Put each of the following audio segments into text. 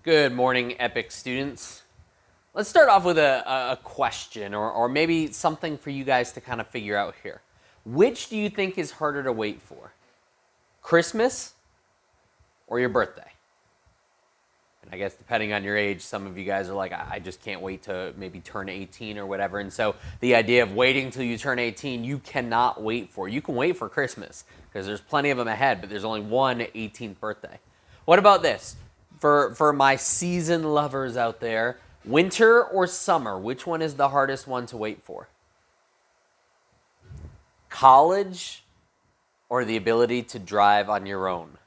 Good morning, Epic students. Let's start off with a question or maybe something for you guys to kind of figure out here. Which do you think is harder to wait for? Christmas or your birthday? And I guess depending on your age, some of you guys are like, I just can't wait to maybe turn 18 or whatever. And so the idea of waiting till you turn 18, you cannot wait for. You can wait for Christmas because there's plenty of them ahead, but there's only one 18th birthday. What about this? For my season lovers out there, winter or summer, which one is the hardest one to wait for? College or the ability to drive on your own?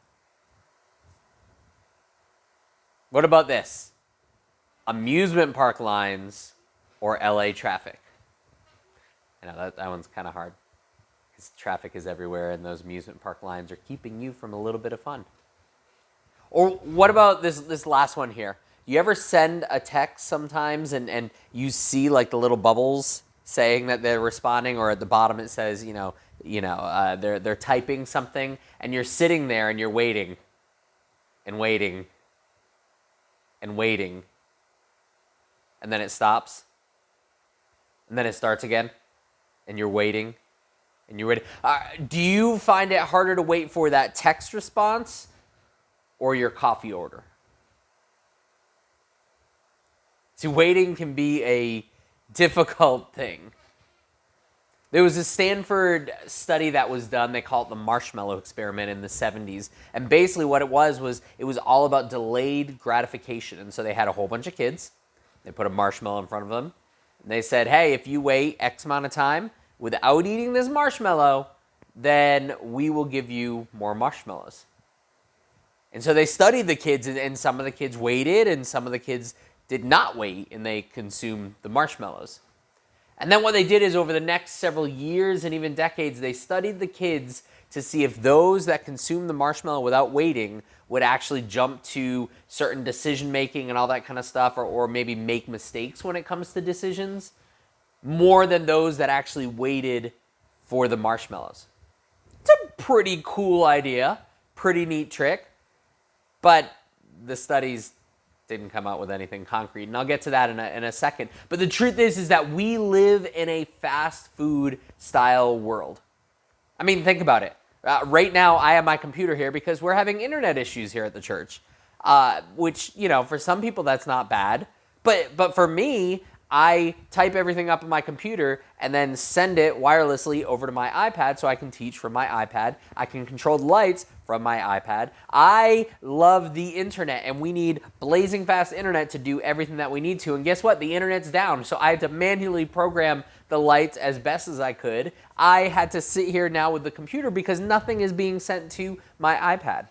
What about this? Amusement park lines or LA traffic? I know that one's kind of hard because traffic is everywhere and those amusement park lines are keeping you from a little bit of fun. Or what about this last one here? You ever send a text sometimes and you see like the little bubbles saying that they're responding, or at the bottom it says, they're typing something, and you're sitting there and you're waiting and waiting and waiting, and then it stops, and then it starts again, and you're waiting, and you're waiting. Do you find it harder to wait for that text response or your coffee order? See, waiting can be a difficult thing. There was a Stanford study that was done. They call it the marshmallow experiment in the 70s. And basically what it was it was all about delayed gratification. And so they had a whole bunch of kids. They put a marshmallow in front of them. And they said, hey, if you wait X amount of time without eating this marshmallow, then we will give you more marshmallows. And so they studied the kids, and some of the kids waited, and some of the kids did not wait, and they consumed the marshmallows. And then what they did is over the next several years and even decades, they studied the kids to see if those that consumed the marshmallow without waiting would actually jump to certain decision making and all that kind of stuff, or maybe make mistakes when it comes to decisions, more than those that actually waited for the marshmallows. It's a pretty cool idea, pretty neat trick, but the studies didn't come out with anything concrete, and I'll get to that in a second. But the truth is that we live in a fast food style world. I mean, think about it. Right now, I have my computer here because we're having internet issues here at the church, which, for some people that's not bad. But for me, I type everything up on my computer and then send it wirelessly over to my iPad so I can teach from my iPad. I can control the lights from my iPad. I love the internet, and we need blazing fast internet to do everything that we need to. And guess what? The internet's down, so I had to manually program the lights as best as I could. I had to sit here now with the computer because nothing is being sent to my iPad.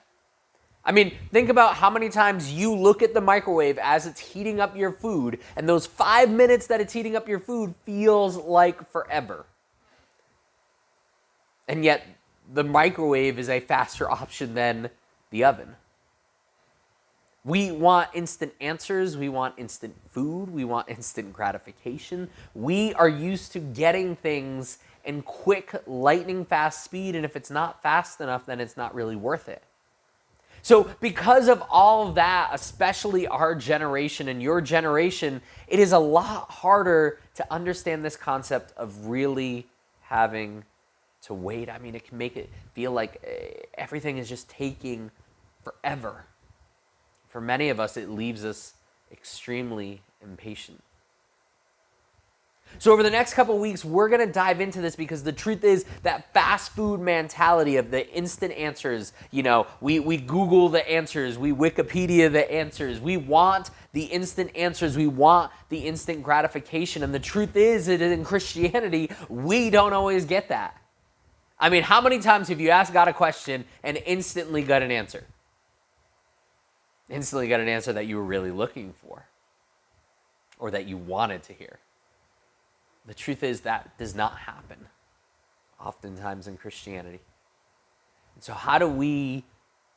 I mean, think about how many times you look at the microwave as it's heating up your food, and those 5 minutes that it's heating up your food feels like forever. And yet, the microwave is a faster option than the oven. We want instant answers. We want instant food. We want instant gratification. We are used to getting things in quick, lightning fast speed, and if it's not fast enough, then it's not really worth it. So because of all of that, especially our generation and your generation, it is a lot harder to understand this concept of really having to wait. I mean, it can make it feel like everything is just taking forever. For many of us, it leaves us extremely impatient. So over the next couple of weeks, we're going to dive into this because the truth is that fast food mentality of the instant answers, we Google the answers, we Wikipedia the answers, we want the instant answers, we want the instant gratification. And the truth is that in Christianity, we don't always get that. I mean, how many times have you asked God a question and instantly got an answer? Instantly got an answer that you were really looking for or that you wanted to hear. The truth is that does not happen oftentimes in Christianity. And so how do we,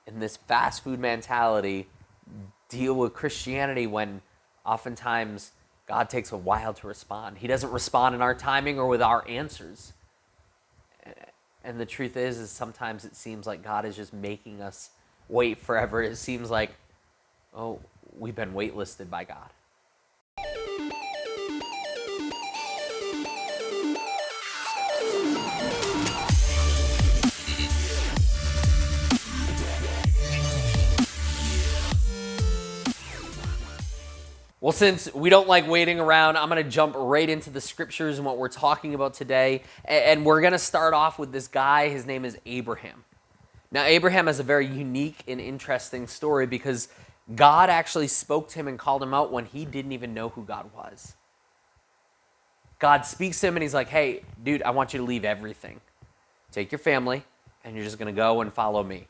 in this fast food mentality, deal with Christianity when oftentimes God takes a while to respond? He doesn't respond in our timing or with our answers. And the truth is sometimes it seems like God is just making us wait forever. It seems like, we've been waitlisted by God. Well, since we don't like waiting around, I'm going to jump right into the scriptures and what we're talking about today. And we're going to start off with this guy. His name is Abraham. Now, Abraham has a very unique and interesting story because God actually spoke to him and called him out when he didn't even know who God was. God speaks to him and he's like, hey, dude, I want you to leave everything. Take your family and you're just going to go and follow me.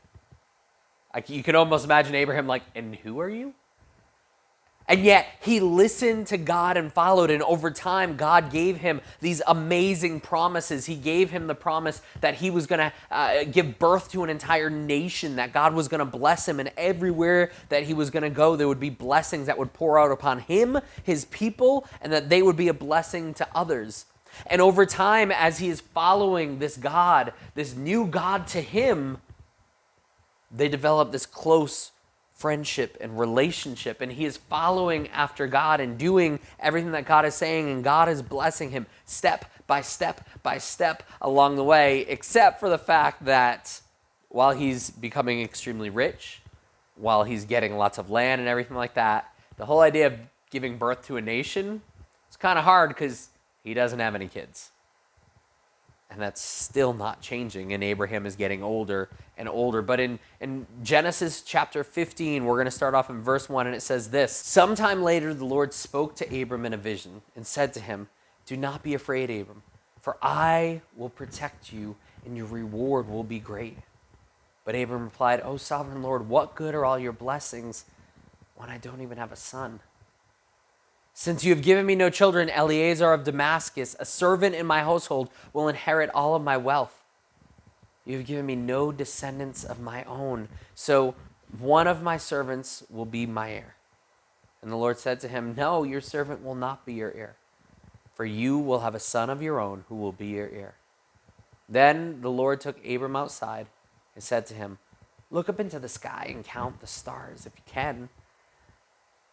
Like, you can almost imagine Abraham like, and who are you? And yet he listened to God and followed. And over time, God gave him these amazing promises. He gave him the promise that he was going to give birth to an entire nation, that God was going to bless him. And everywhere that he was going to go, there would be blessings that would pour out upon him, his people, and that they would be a blessing to others. And over time, as he is following this God, this new God to him, they develop this close friendship and relationship, and he is following after God and doing everything that God is saying, and God is blessing him step by step by step along the way, except for the fact that while he's becoming extremely rich, while he's getting lots of land and everything like that, the whole idea of giving birth to a nation is kind of hard because he doesn't have any kids. And that's still not changing, and Abraham is getting older and older. But in Genesis chapter 15, we're going to start off in verse 1, and it says this: Sometime later the Lord spoke to Abram in a vision and said to him, do not be afraid, Abram, for I will protect you, and your reward will be great. But Abram replied, O sovereign Lord, what good are all your blessings when I don't even have a son? Since you have given me no children, Eleazar of Damascus, a servant in my household, will inherit all of my wealth. You have given me no descendants of my own, so one of my servants will be my heir. And the Lord said to him, no, your servant will not be your heir, for you will have a son of your own who will be your heir. Then the Lord took Abram outside and said to him, look up into the sky and count the stars if you can.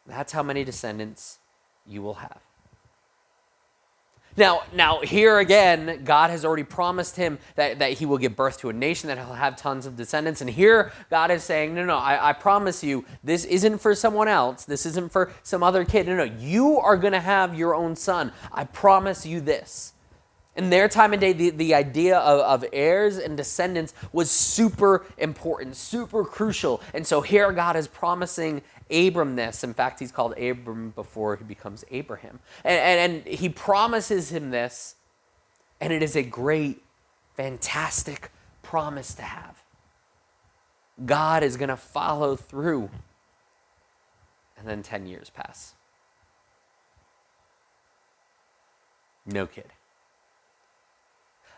That's how many descendants you will have. Now here again, God has already promised him that he will give birth to a nation, that he'll have tons of descendants. And here God is saying, no, I promise you, this isn't for someone else. This isn't for some other kid. No, you are going to have your own son. I promise you this. In their time and day, the idea of heirs and descendants was super important, super crucial. And so here God is promising Abram this. In fact, he's called Abram before he becomes Abraham. And he promises him this, and it is a great, fantastic promise to have. God is going to follow through. And then 10 years pass. No kid.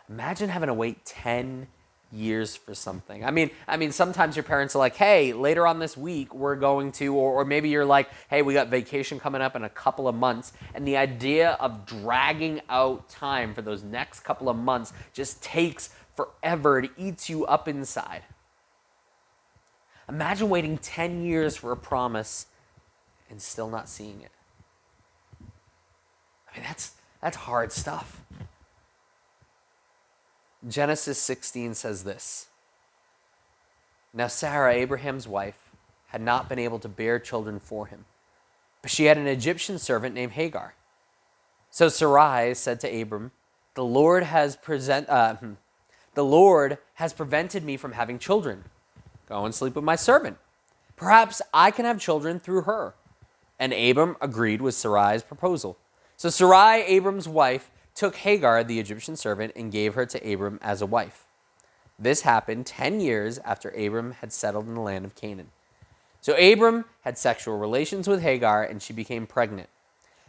Imagine having to wait 10 years for something. I mean, sometimes your parents are like, hey, later on this week, we're going to, or maybe you're like, hey, we got vacation coming up in a couple of months. And the idea of dragging out time for those next couple of months just takes forever. It eats you up inside. Imagine waiting 10 years for a promise and still not seeing it. I mean, that's hard stuff. Genesis 16 says this: Now Sarah, Abraham's wife, had not been able to bear children for him, but she had an Egyptian servant named Hagar. So Sarai said to Abram, The Lord has prevented me from having children. Go and sleep with my servant. Perhaps I can have children through her. And Abram agreed with Sarai's proposal. So Sarai, Abram's wife, took Hagar, the Egyptian servant, and gave her to Abram as a wife. This happened 10 years after Abram had settled in the land of Canaan. So Abram had sexual relations with Hagar, and she became pregnant.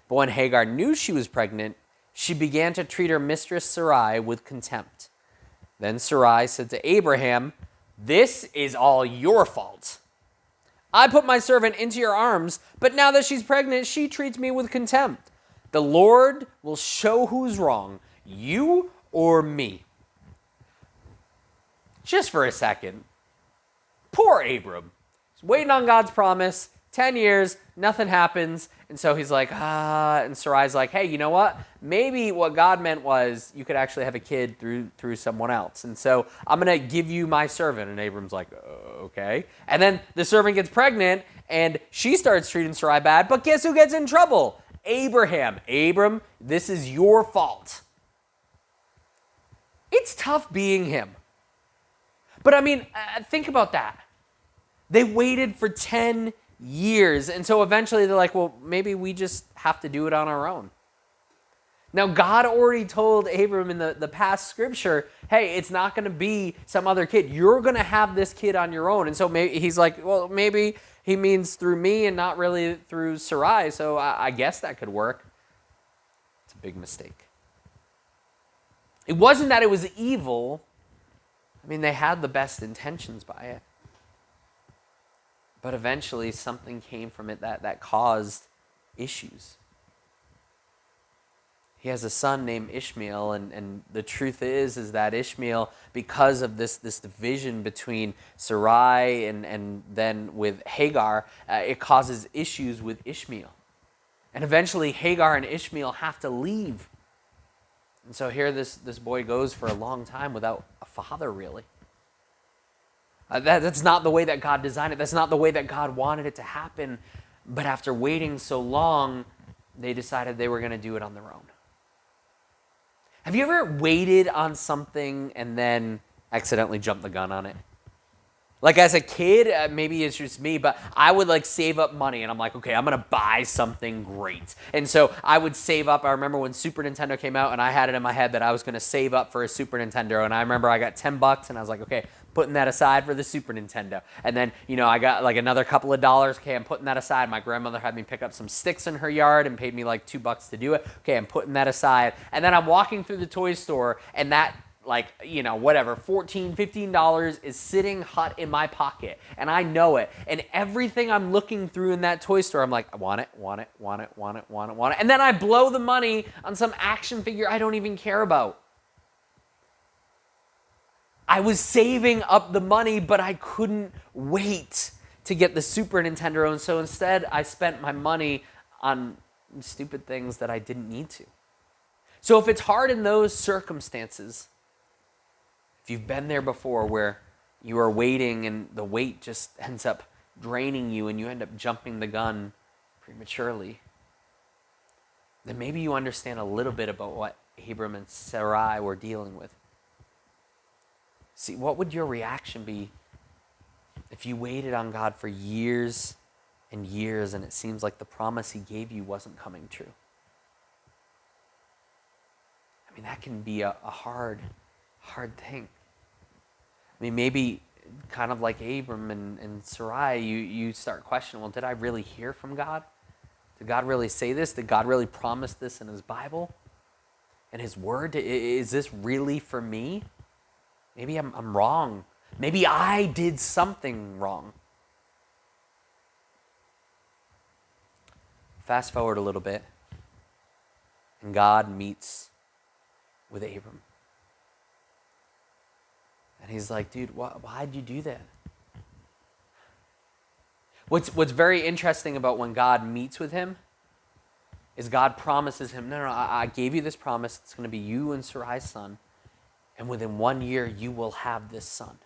But when Hagar knew she was pregnant, she began to treat her mistress Sarai with contempt. Then Sarai said to Abraham, This is all your fault. I put my servant into your arms, but now that she's pregnant, she treats me with contempt. The Lord will show who's wrong, you or me. Just for a second. Poor Abram. He's waiting on God's promise. 10 years, nothing happens. And so he's like, and Sarai's like, hey, you know what? Maybe what God meant was you could actually have a kid through someone else. And so I'm going to give you my servant. And Abram's like, okay. And then the servant gets pregnant and she starts treating Sarai bad. But guess who gets in trouble? Abraham. Abram, this is your fault. It's tough being him. But I mean, think about that. They waited for 10 years. And so eventually they're like, well, maybe we just have to do it on our own. Now, God already told Abram in the past scripture, hey, it's not going to be some other kid. You're going to have this kid on your own. And so maybe he's like, well, maybe he means through me and not really through Sarai. So I guess that could work. It's a big mistake. It wasn't that it was evil. I mean, they had the best intentions by it. But eventually something came from it that caused issues. He has a son named Ishmael, and the truth is that Ishmael, because of this division between Sarai and then with Hagar, it causes issues with Ishmael. And eventually Hagar and Ishmael have to leave. And so here this boy goes for a long time without a father, really. That's not the way that God designed it. That's not the way that God wanted it to happen. But after waiting so long, they decided they were going to do it on their own. Have you ever waited on something and then accidentally jumped the gun on it? Like as a kid, maybe it's just me, but I would like save up money and I'm like, okay, I'm going to buy something great. And so I would save up. I remember when Super Nintendo came out and I had it in my head that I was going to save up for a Super Nintendo. And I remember I got $10 and I was like, okay, putting that aside for the Super Nintendo. And then, I got like another couple of dollars. Okay, I'm putting that aside. My grandmother had me pick up some sticks in her yard and paid me like $2 to do it. Okay, I'm putting that aside. And then I'm walking through the toy store and that whatever, $14, $15 is sitting hot in my pocket. And I know it. And everything I'm looking through in that toy store, I'm like, I want it, want it, want it, want it, want it, want it. And then I blow the money on some action figure I don't even care about. I was saving up the money, but I couldn't wait to get the Super Nintendo. And so instead, I spent my money on stupid things that I didn't need to. So if it's hard in those circumstances, if you've been there before where you are waiting and the wait just ends up draining you and you end up jumping the gun prematurely, then maybe you understand a little bit about what Abram and Sarai were dealing with. See, what would your reaction be if you waited on God for years and years and it seems like the promise he gave you wasn't coming true? I mean, that can be a hard thing. I mean, maybe kind of like Abram and Sarai, you start questioning, well, did I really hear from God? Did God really say this? Did God really promise this in his Bible? In his word? Is this really for me? Maybe I'm wrong. Maybe I did something wrong. Fast forward a little bit, and God meets with Abram. And he's like, dude, why'd you do that? What's very interesting about when God meets with him is God promises him, no, I gave you this promise. It's going to be you and Sarai's son. And within 1 year, you will have this son.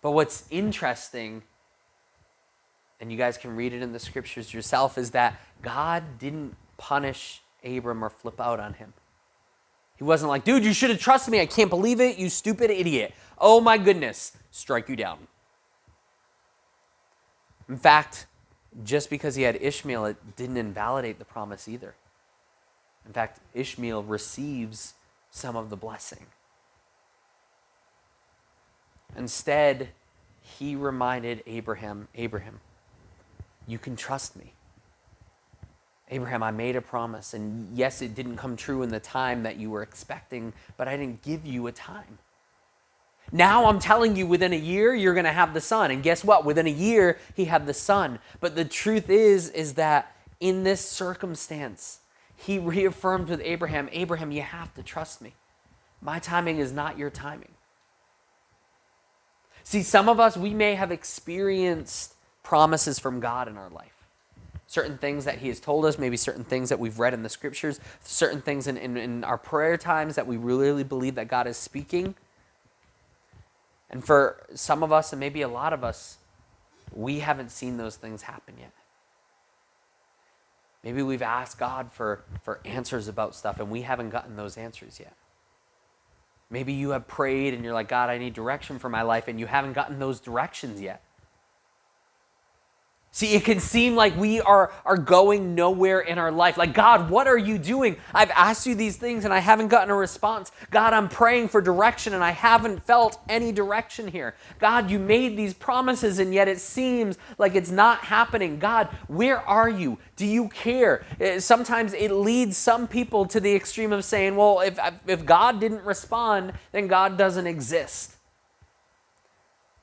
But what's interesting, and you guys can read it in the scriptures yourself, is that God didn't punish Abram or flip out on him. He wasn't like, dude, you should have trusted me. I can't believe it, you stupid idiot. Oh my goodness, strike you down. In fact, just because he had Ishmael, it didn't invalidate the promise either. In fact, Ishmael receives some of the blessing. Instead, he reminded Abraham, you can trust me. Abraham, I made a promise, and yes, it didn't come true in the time that you were expecting, but I didn't give you a time. Now I'm telling you, within a year, you're going to have the son. And guess what? Within a year, he had the son. But the truth is that in this circumstance, he reaffirmed with Abraham, you have to trust me. My timing is not your timing. See, some of us, we may have experienced promises from God in our life. Certain things that he has told us, maybe certain things that we've read in the scriptures, certain things in our prayer times that we really believe that God is speaking. And for some of us, and maybe a lot of us, we haven't seen those things happen yet. Maybe we've asked God for answers about stuff, and we haven't gotten those answers yet. Maybe you have prayed, and you're like, God, I need direction for my life, and you haven't gotten those directions yet. See, it can seem like we are going nowhere in our life. Like, God, what are you doing? I've asked you these things and I haven't gotten a response. God, I'm praying for direction and I haven't felt any direction here. God, you made these promises and yet it seems like it's not happening. God, where are you? Do you care? Sometimes it leads some people to the extreme of saying, well, if God didn't respond, then God doesn't exist.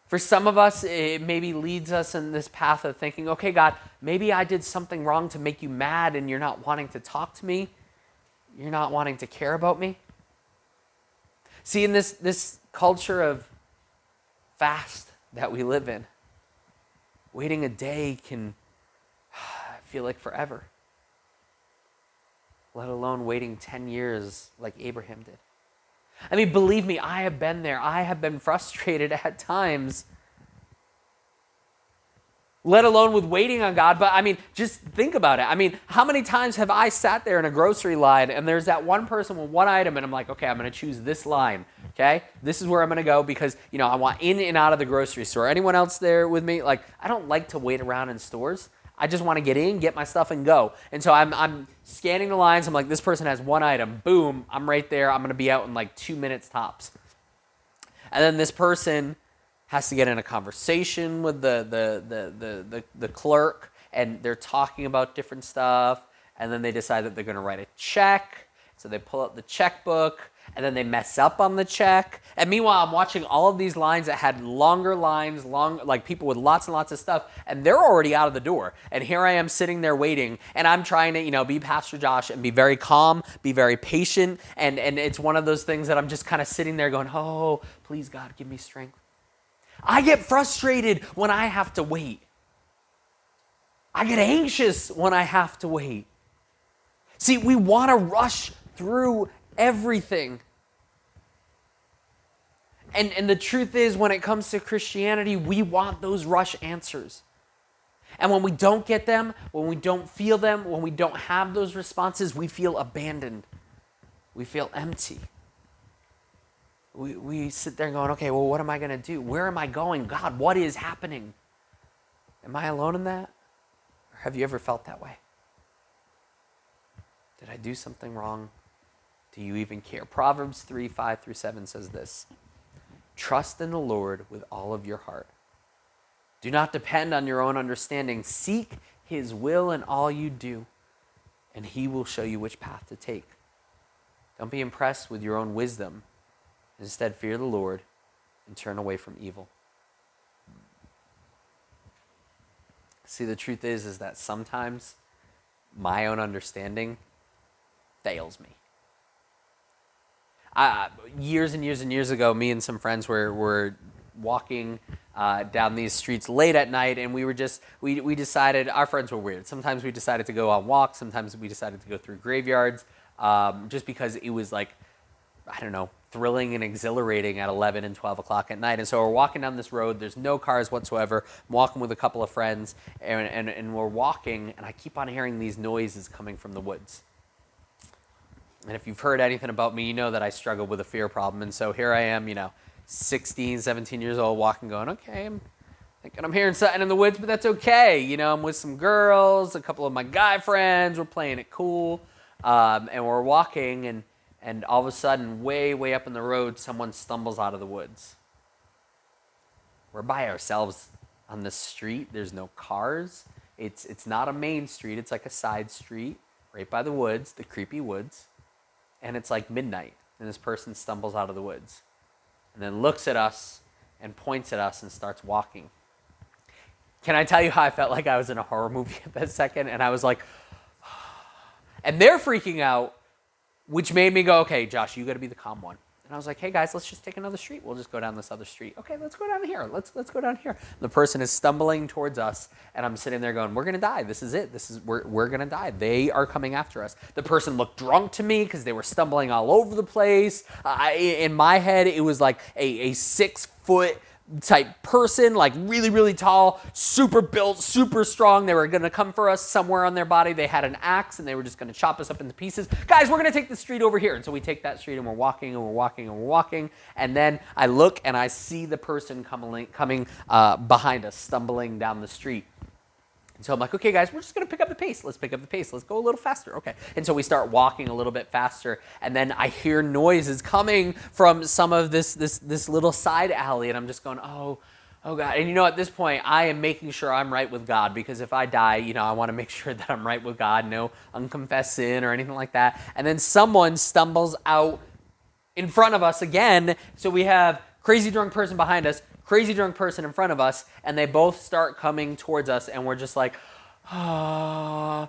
For some of us, it maybe leads us in this path of thinking, okay, God, maybe I did something wrong to make you mad and you're not wanting to talk to me. You're not wanting to care about me. See, in this culture of fast that we live in, waiting a day can feel like forever, let alone waiting 10 years like Abraham did. I mean, believe me, I have been there. I have been frustrated at times, let alone with waiting on God. But I mean, just think about it. I mean, how many times have I sat there in a grocery line and there's that one person with one item and I'm like, okay, I'm going to choose this line, okay? This is where I'm going to go because, I want in and out of the grocery store. Anyone else there with me? Like, I don't like to wait around in stores. I just want to get in, get my stuff, and go. And so I'm scanning the lines. I'm like, this person has one item. Boom, I'm right there. I'm going to be out in like 2 minutes tops. And then this person has to get in a conversation with the clerk, and they're talking about different stuff. And then they decide that they're going to write a check. So they pull out the checkbook, and then they mess up on the check. And meanwhile, I'm watching all of these lines that had longer lines, like people with lots and lots of stuff, and they're already out of the door. And here I am sitting there waiting, and I'm trying to, be Pastor Josh and be very calm, be very patient. And it's one of those things that I'm just kind of sitting there going, oh, please, God, give me strength. I get frustrated when I have to wait. I get anxious when I have to wait. See, we want to rush through everything. And the truth is, when it comes to Christianity, we want those rush answers. And when we don't get them, when we don't feel them, when we don't have those responses, we feel abandoned. We feel empty. We sit there going, okay, well, what am I going to do? Where am I going? God, what is happening? Am I alone in that? Or have you ever felt that way? Did I do something wrong? Do you even care? Proverbs 3:5-7 says this: trust in the Lord with all of your heart. Do not depend on your own understanding. Seek his will in all you do, and he will show you which path to take. Don't be impressed with your own wisdom. Instead, fear the Lord and turn away from evil. See, the truth is that sometimes my own understanding fails me. Years and years and years ago, me and some friends were walking down these streets late at night, and we decided, our friends were weird. Sometimes we decided to go on walks, sometimes we decided to go through graveyards, just because it was like, I don't know, thrilling and exhilarating at 11 and 12 o'clock at night. And so we're walking down this road, there's no cars whatsoever. I'm walking with a couple of friends, and we're walking, and I keep on hearing these noises coming from the woods. And if you've heard anything about me, you know that I struggle with a fear problem. And so here I am, 16, 17 years old, walking, going, okay, I'm thinking I'm hearing something in the woods, but that's okay. I'm with some girls, a couple of my guy friends, we're playing it cool. And we're walking, and all of a sudden, way, way up in the road, someone stumbles out of the woods. We're by ourselves on this street. There's no cars. It's not a main street. It's like a side street right by the woods, the creepy woods. And it's like midnight, and this person stumbles out of the woods and then looks at us and points at us and starts walking. Can I tell you how I felt like I was in a horror movie at that second? And I was like, and they're freaking out, which made me go, okay, Josh, you got to be the calm one. And And I was like, hey guys, let's just take another street. We'll just go down this other street. Okay, let's go down here. Let's go down here. The person is stumbling towards us, and I'm sitting there going, we're gonna die. This is it. We're gonna die. They are coming after us. The person looked drunk to me because they were stumbling all over the place. In my head, it was like a 6-foot type person, like really, really tall, super built, super strong. They were going to come for us. Somewhere on their body they had an axe, and they were just going to chop us up into pieces. Guys, we're going to take the street over here. And so we take that street, and we're walking, and we're walking, and we're walking. And then I look, and I see the person coming behind us, stumbling down the street. So I'm like, okay, guys, we're just going to pick up the pace. Let's pick up the pace. Let's go a little faster. Okay. And so we start walking a little bit faster. And then I hear noises coming from some of this little side alley. And I'm just going, oh God. And at this point, I am making sure I'm right with God, because if I die, I want to make sure that I'm right with God. No unconfessed sin or anything like that. And then someone stumbles out in front of us again. So we have crazy drunk person behind us, crazy drunk person in front of us, and they both start coming towards us, and we're just like, ah.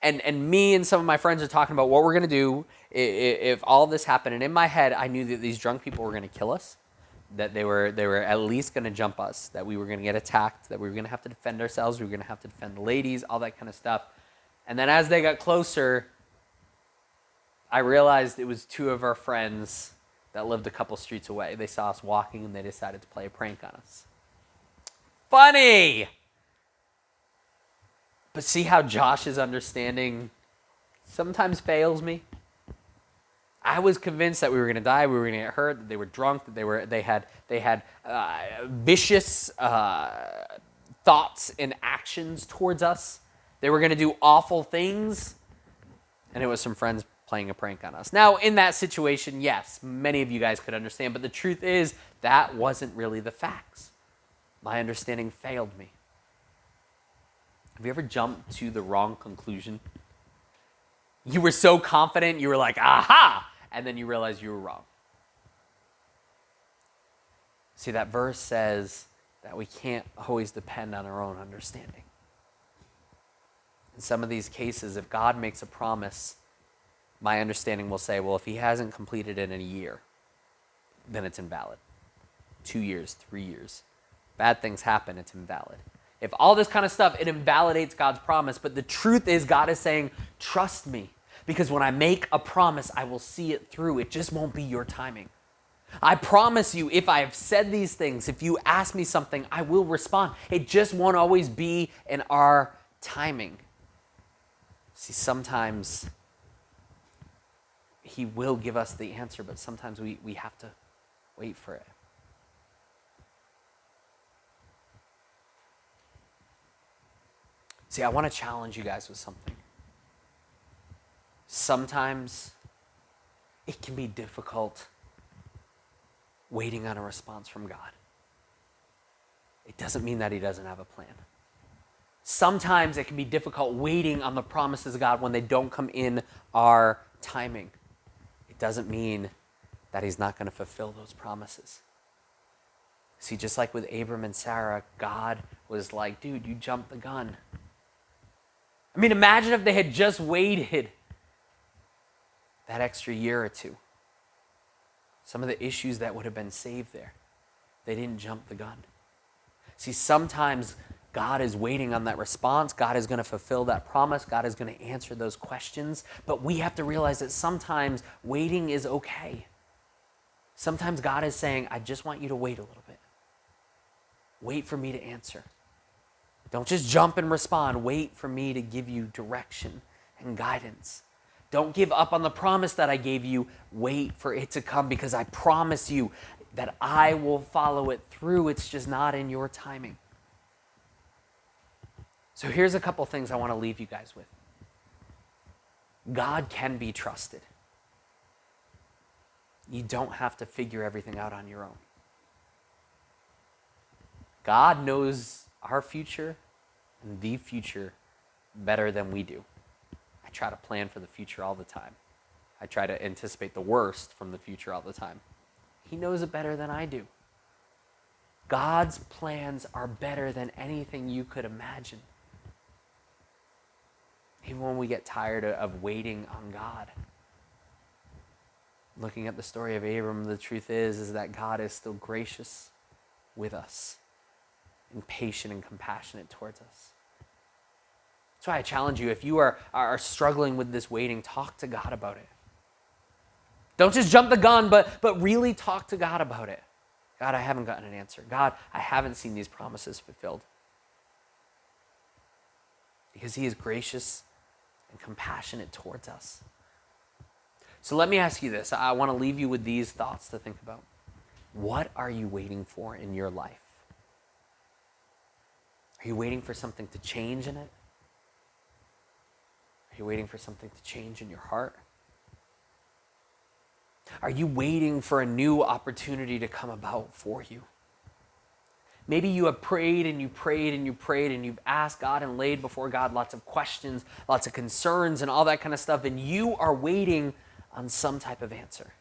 And me and some of my friends are talking about what we're going to do if all this happened. And in my head, I knew that these drunk people were going to kill us, that they were at least going to jump us, that we were going to get attacked, that we were going to have to defend ourselves, we were going to have to defend the ladies, all that kind of stuff. And then as they got closer, I realized it was two of our friends that lived a couple streets away. They saw us walking, and they decided to play a prank on us. Funny! But see how Josh's understanding sometimes fails me? I was convinced that we were going to die, we were going to get hurt, that they were drunk, that they had vicious thoughts and actions towards us. They were going to do awful things, and it was some friends playing a prank on us. Now, in that situation, yes, many of you guys could understand, but the truth is that wasn't really the facts. My understanding failed me. Have you ever jumped to the wrong conclusion? You were so confident, you were like, aha, and then you realized you were wrong. See, that verse says that we can't always depend on our own understanding. In some of these cases, if God makes a promise, my understanding will say, well, if he hasn't completed it in a year, then it's invalid. 2 years, 3 years. Bad things happen, it's invalid. If all this kind of stuff, it invalidates God's promise. But the truth is, God is saying, trust me. Because when I make a promise, I will see it through. It just won't be your timing. I promise you, if I have said these things, if you ask me something, I will respond. It just won't always be in our timing. See, sometimes he will give us the answer, but sometimes we have to wait for it. See, I want to challenge you guys with something. Sometimes it can be difficult waiting on a response from God. It doesn't mean that he doesn't have a plan. Sometimes it can be difficult waiting on the promises of God when they don't come in our timing. It doesn't mean that he's not going to fulfill those promises. See, just like with Abram and Sarah, God was like, dude, you jumped the gun. I mean, imagine if they had just waited that extra year or two. Some of the issues that would have been saved there. They didn't jump the gun. See, sometimes God is waiting on that response. God is going to fulfill that promise. God is going to answer those questions. But we have to realize that sometimes waiting is okay. Sometimes God is saying, I just want you to wait a little bit. Wait for me to answer. Don't just jump and respond. Wait for me to give you direction and guidance. Don't give up on the promise that I gave you. Wait for it to come, because I promise you that I will follow it through. It's just not in your timing. So here's a couple things I want to leave you guys with. God can be trusted. You don't have to figure everything out on your own. God knows our future and the future better than we do. I try to plan for the future all the time. I try to anticipate the worst from the future all the time. He knows it better than I do. God's plans are better than anything you could imagine. Even when we get tired of waiting on God. Looking at the story of Abram, the truth is that God is still gracious with us and patient and compassionate towards us. That's why I challenge you, if you are struggling with this waiting, talk to God about it. Don't just jump the gun, but really talk to God about it. God, I haven't gotten an answer. God, I haven't seen these promises fulfilled. Because he is gracious and compassionate towards us. So let me ask you this. I want to leave you with these thoughts to think about. What are you waiting for in your life? Are you waiting for something to change in it? Are you waiting for something to change in your heart? Are you waiting for a new opportunity to come about for you? Maybe you have prayed and you prayed and you prayed and you've asked God and laid before God lots of questions, lots of concerns and all that kind of stuff, and you are waiting on some type of answer.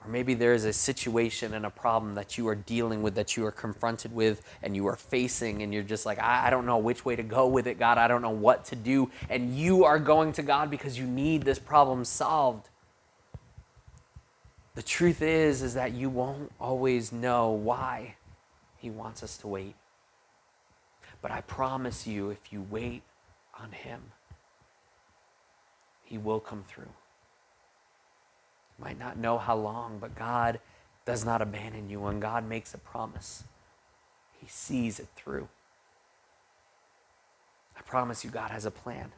Or maybe there is a situation and a problem that you are dealing with, that you are confronted with and you are facing, and you're just like, I don't know which way to go with it, God. I don't know what to do. And you are going to God because you need this problem solved. The truth is that you won't always know why he wants us to wait. But I promise you, if you wait on him, he will come through. You might not know how long, but God does not abandon you. When God makes a promise, he sees it through. I promise you, God has a plan,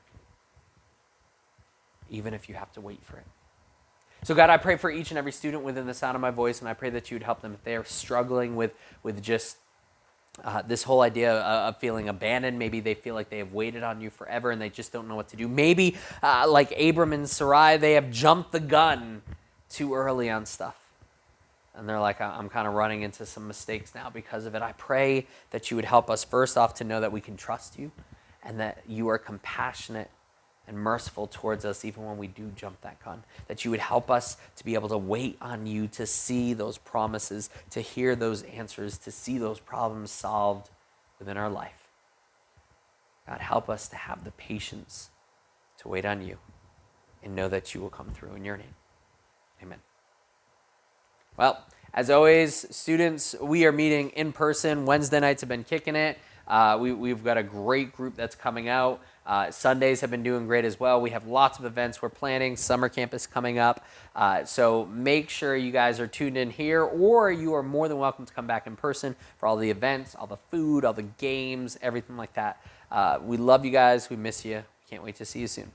even if you have to wait for it. So God, I pray for each and every student within the sound of my voice, and I pray that you would help them if they are struggling with just this whole idea of feeling abandoned. Maybe they feel like they have waited on you forever and they just don't know what to do. Maybe like Abram and Sarai, they have jumped the gun too early on stuff. And they're like, I'm kind of running into some mistakes now because of it. I pray that you would help us first off to know that we can trust you and that you are compassionate and merciful towards us even when we do jump that gun. That you would help us to be able to wait on you, to see those promises, to hear those answers, to see those problems solved within our life. God, help us to have the patience to wait on you and know that you will come through in your name. Amen. Well, as always, students, we are meeting in person. Wednesday nights have been kicking it. We've got a great group that's coming out. Sundays have been doing great as well. We have lots of events we're planning. Summer camp is coming up. So make sure you guys are tuned in here, or you are more than welcome to come back in person for all the events, all the food, all the games, everything like that. We love you guys. We miss you. Can't wait to see you soon.